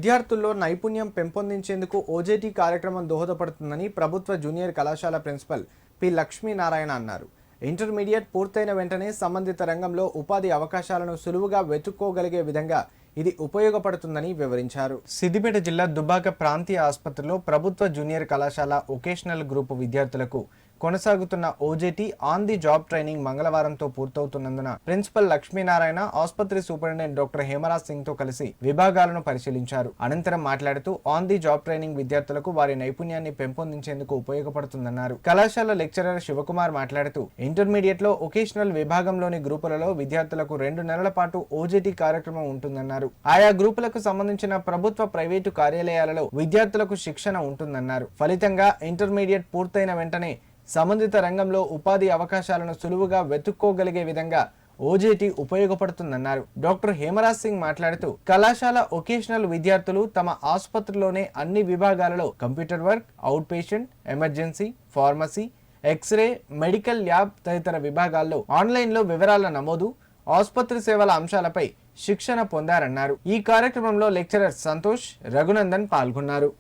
విద్యార్థుల్లో నైపుణ్యం పెంపొందించేందుకు ఓజేటీ కార్యక్రమం దోహదపడుతుందని ప్రభుత్వ జూనియర్ కళాశాల ప్రిన్సిపల్ పి లక్ష్మీనారాయణ అన్నారు. ఇంటర్మీడియట్ పూర్తయిన వెంటనే సంబంధిత రంగంలో ఉపాధి అవకాశాలను సులువుగా వెతుక్కోగలిగే విధంగా ఇది ఉపయోగపడుతుందని వివరించారు. సిద్దిపేట జిల్లా దుబ్బాక ప్రాంతీయ ఆసుపత్రిలో ప్రభుత్వ జూనియర్ కళాశాల వొకేషనల్ గ్రూప్ విద్యార్థులకు కొనసాగుతున్న OJT on the job training మంగళవారంతో పూర్తవుతున్నందున ప్రిన్సిపల్ లక్ష్మీనారాయణ ఆసుపత్రి సూపరింటెండెంట్ డాక్టర్ హేమరాజ్ సింగ్ తో కలిసి విభాగాలను పరిశీలించారు. అనంతరం మాట్లాడుతూ ఆన్ ది జాబ్ ట్రైనింగ్ విద్యార్థులకు వారి నైపుణ్యాన్ని పెంపొందించేందుకు ఉపయోగపడుతుందన్నారు. కళాశాల లెక్చరర్ శివకుమార్ మాట్లాడుతూ ఇంటర్మీడియట్ లో వొకేషనల్ విభాగంలోని గ్రూపులలో విద్యార్థులకు 2 నెలల పాటు ఓజేటీ కార్యక్రమం ఉంటుందన్నారు. ఆయా గ్రూపులకు సంబంధించిన ప్రభుత్వ ప్రైవేటు కార్యాలయాలలో విద్యార్థులకు శిక్షణ ఉంటుందన్నారు. ఫలితంగా ఇంటర్మీడియట్ పూర్తయిన వెంటనే సంబంధిత రంగంలో ఉపాధి అవకాశాలను సులువుగా వెతుక్కోగలిగే విధంగా ఓజేటీ ఉపయోగపడుతుందన్నారు. డాక్టర్ హేమరాజ్ సింగ్ మాట్లాడుతూ కళాశాల వొకేషనల్ విద్యార్థులు తమ ఆసుపత్రిలోనే అన్ని విభాగాలలో computer work, out patient, emergency, pharmacy, x-ray, medical lab తదితర విభాగాల్లో ఆన్లైన్లో వివరాల నమోదు, ఆసుపత్రి సేవల అంశాలపై శిక్షణ పొందారన్నారు. ఈ కార్యక్రమంలో లెక్చరర్ సంతోష్, రఘునందన్ పాల్గొన్నారు.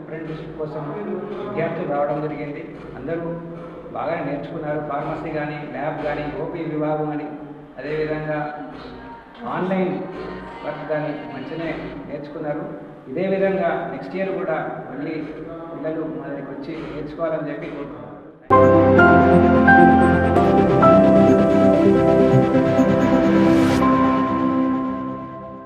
అప్రెంటిస్షిప్ కోసం విద్యార్థులు రావడం జరిగింది. అందరూ బాగా నేర్చుకున్నారు. ఫార్మసీ కానీ, ల్యాబ్ కానీ, ఓపీ విభాగం అని, అదేవిధంగా ఆన్లైన్ వర్క్ కానీ మంచిగానే నేర్చుకున్నారు. ఇదే విధంగా నెక్స్ట్ ఇయర్ కూడా మళ్ళీ పిల్లలు మన దగ్గరికి వచ్చి నేర్చుకోవాలని చెప్పి కోరుకుంటున్నాను.